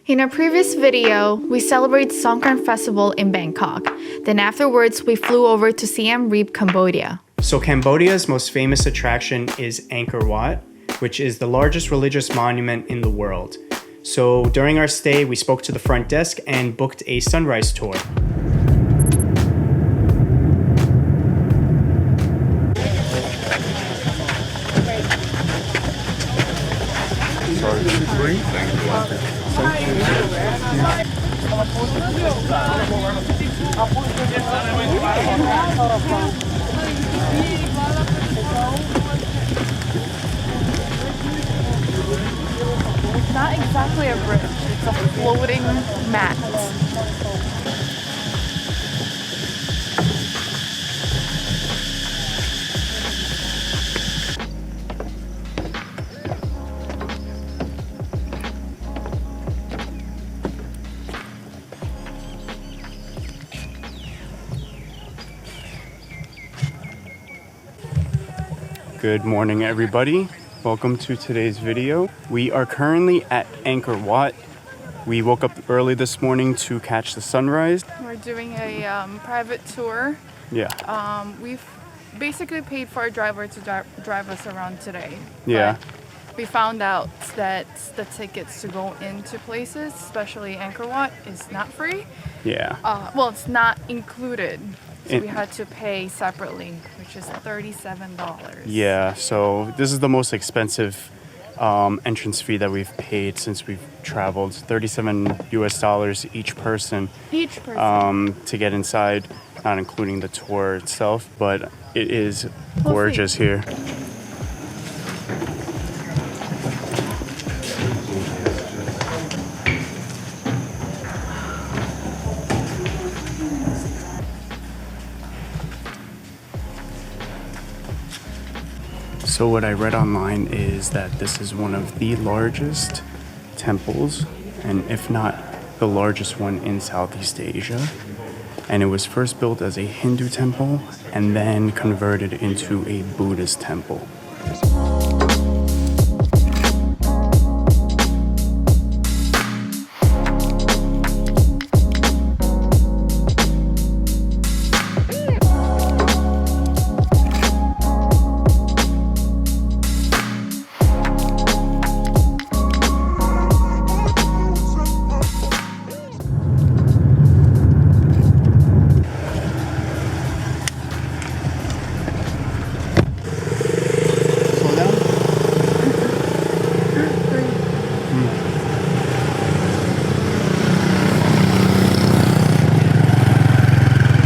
In our previous video, we celebrated Songkran Festival in Bangkok. Then afterwards, we flew over to Siem Reip, Cambodia. So Cambodia's most famous attraction is Angkor Wat, which is the largest religious monument in the world. So during our stay, we spoke to the front desk and booked a sunrise tour. It's not exactly a bridge, it's a floating mat. Good morning, everybody. Welcome to today's video. We are currently at Angkor Wat. We woke up early this morning to catch the sunrise. We're doing a private tour. Yeah. We've basically paid for a driver to drive us around today. Yeah. But we found out that the tickets to go into places, especially Angkor Wat, is not free. Yeah. Well, it's not included. So we had to pay separately, which is $37. Yeah, so this is the most expensive entrance fee that we've paid since we've traveled. $37 each person. Each person. To get inside, not including the tour itself, but it is gorgeous here. So what I read online is that this is one of the largest temples, and if not the largest one in Southeast Asia. And it was first built as a Hindu temple and then converted into a Buddhist temple.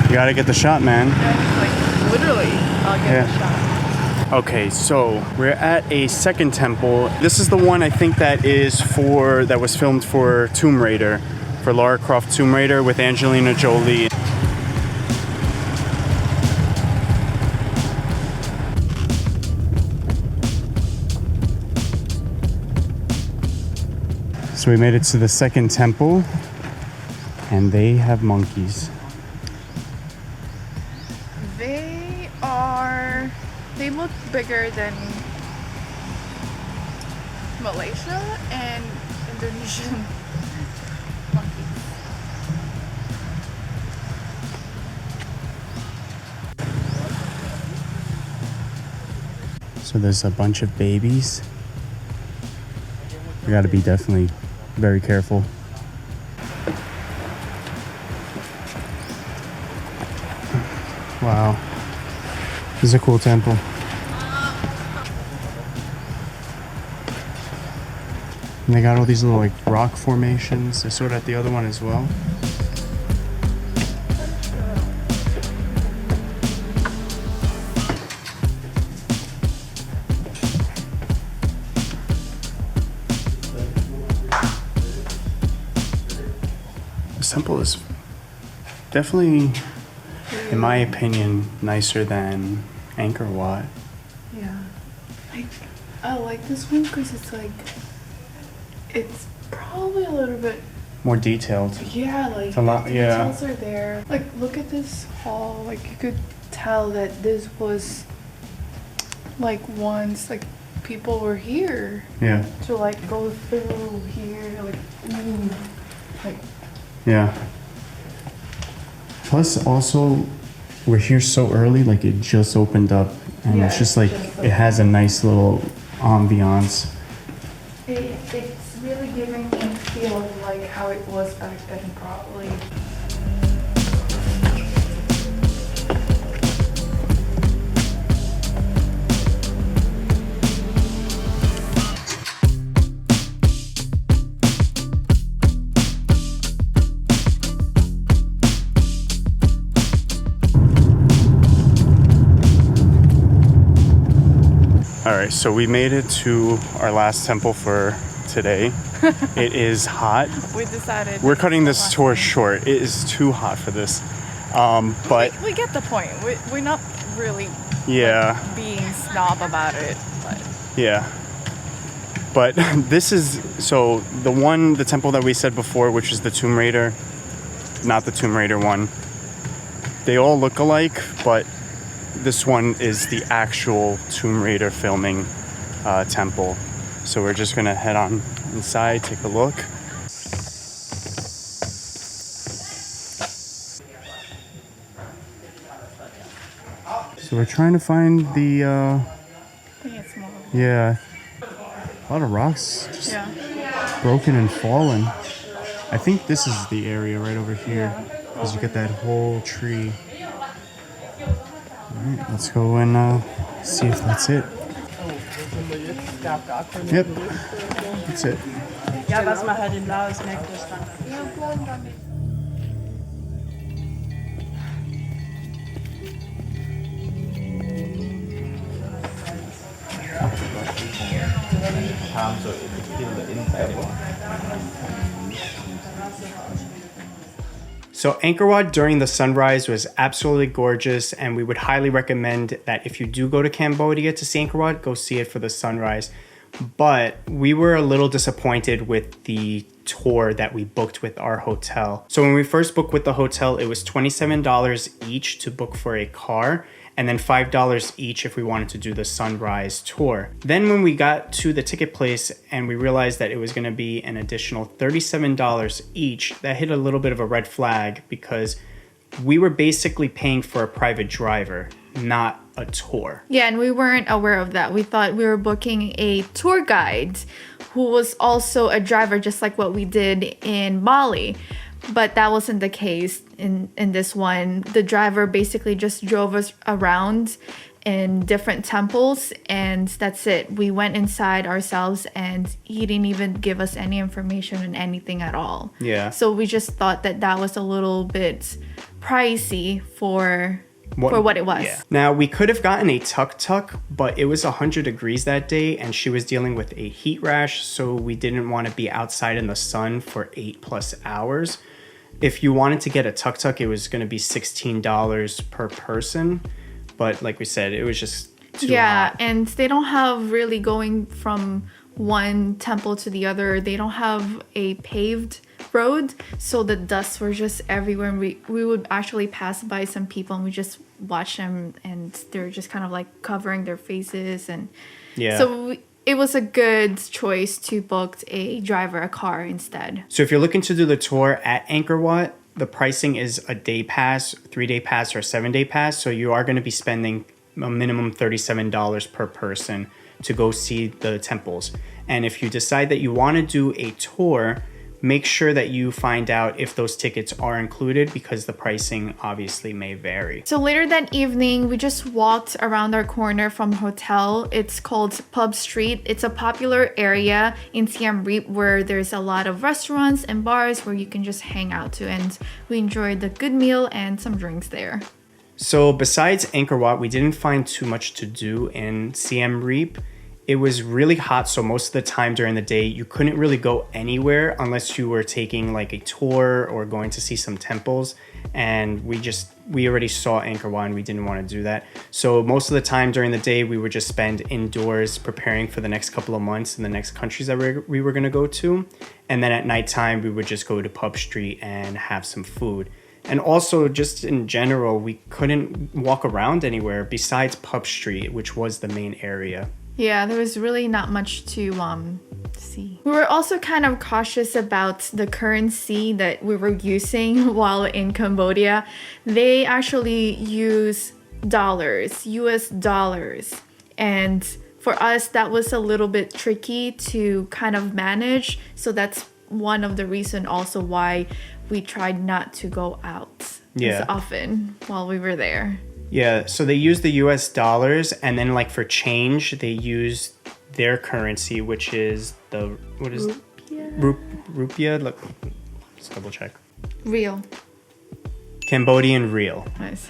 You gotta get the shot, man. Yeah, like literally, I'll get the shot. Okay, so we're at a second temple. This is the one I think that was filmed for Tomb Raider, for Lara Croft Tomb Raider with Angelina Jolie. So we made it to the second temple, and they have monkeys. They look bigger than Malaysia and Indonesian monkeys. So there's a bunch of babies. We gotta be definitely very careful. Wow. This is a cool temple. And they got all these little like rock formations. They sort of at the other one as well. This temple is definitely, in my opinion, nicer than Angkor Wat. Yeah. I like this one because it's probably a little bit more detailed. Yeah, like it's a lot, the details are there. Like look at this hall, like you could tell that this was like once like people were here Yeah. to like go through here, like, ooh, like. Yeah. Plus, also, we're here so early, like it just opened up, and Yeah, it's just like just it has a nice little ambiance. It's really giving me a feel of like how it was back then, probably. All right, so we made it to our last temple for today. It is hot. We decided We're cutting this tour short. It is too hot for this. But we get the point. We're not really yeah, being snob about it, but yeah. But this is, so the temple that we said before, which is the Tomb Raider, not the Tomb Raider one. They all look alike, but this one is the actual Tomb Raider filming temple. So we're just gonna head on inside, take a look. So we're trying to find the, I think it's more. yeah, a lot of rocks just Yeah. broken and fallen. I think this is the area right over here, because you get that whole tree. All right, let's go and see if that's it. Yep, that's it. Ja, was man halt in Laos merkt, der Standard. So Angkor Wat during the sunrise was absolutely gorgeous, and we would highly recommend that if you do go to Cambodia to see Angkor Wat, go see it for the sunrise. But we were a little disappointed with the tour that we booked with our hotel. So when we first booked with the hotel, it was $27 each to book for a car, and then $5 each if we wanted to do the sunrise tour. Then when we got to the ticket place and we realized that it was gonna be an additional $37 each, that hit a little bit of a red flag, because we were basically paying for a private driver, not a tour. Yeah, and we weren't aware of that. We thought we were booking a tour guide who was also a driver, just like what we did in Bali. But that wasn't the case in this one. The driver basically just drove us around in different temples, and that's it. We went inside ourselves and he didn't even give us any information on anything at all. Yeah. So we just thought that that was a little bit pricey for what it was. Yeah. Now, we could have gotten a tuk-tuk, but it was 100 degrees that day and she was dealing with a heat rash, so we didn't want to be outside in the sun for 8+ hours. If you wanted to get a tuk-tuk, it was going to be $16 per person, but like we said, it was just too hot. And they don't have really going from one temple to the other. They don't have a paved road, so the dust were just everywhere. And we would actually pass by some people and we just watch them, and they're just kind of like covering their faces, and Yeah. so it was a good choice to book a car instead. So if you're looking to do the tour at Angkor Wat, the pricing is a day pass, 3-day pass, or 7-day pass. So you are going to be spending a minimum $37 per person to go see the temples. And if you decide that you want to do a tour, make sure that you find out if those tickets are included, because the pricing obviously may vary. So later that evening, we just walked around our corner from a hotel. It's called Pub Street. It's a popular area in Siem Reip where there's a lot of restaurants and bars where you can just hang out to. And we enjoyed a good meal and some drinks there. So besides Angkor Wat, we didn't find too much to do in Siem Reip. It was really hot, so most of the time during the day, you couldn't really go anywhere unless you were taking like a tour or going to see some temples. And we already saw Angkor Wat and we didn't want to do that. So most of the time during the day, we would just spend indoors preparing for the next couple of months in the next countries that we were going to go to. And then at nighttime, we would just go to Pub Street and have some food. And also, just in general, we couldn't walk around anywhere besides Pub Street, which was the main area. Yeah, there was really not much to see. We were also kind of cautious about the currency that we were using while in Cambodia. They actually use dollars, US dollars. And for us, that was a little bit tricky to kind of manage. So that's one of the reasons also why we tried not to go out as often while we were there. Yeah, so they use the US dollars, and then like for change, they use their currency, which is the, what is rupiah? Look, let's double check. Real. Cambodian real. Nice.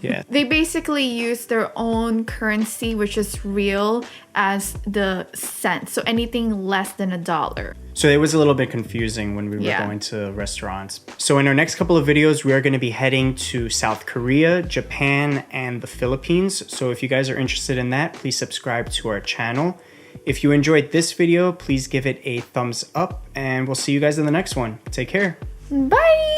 Yeah. They basically use their own currency, which is real, as the cent. So anything less than $1. So it was a little bit confusing when we were going to restaurants. So in our next couple of videos, we are going to be heading to South Korea, Japan, and the Philippines. So if you guys are interested in that, please subscribe to our channel. If you enjoyed this video, please give it a thumbs up, and we'll see you guys in the next one. Take care. Bye!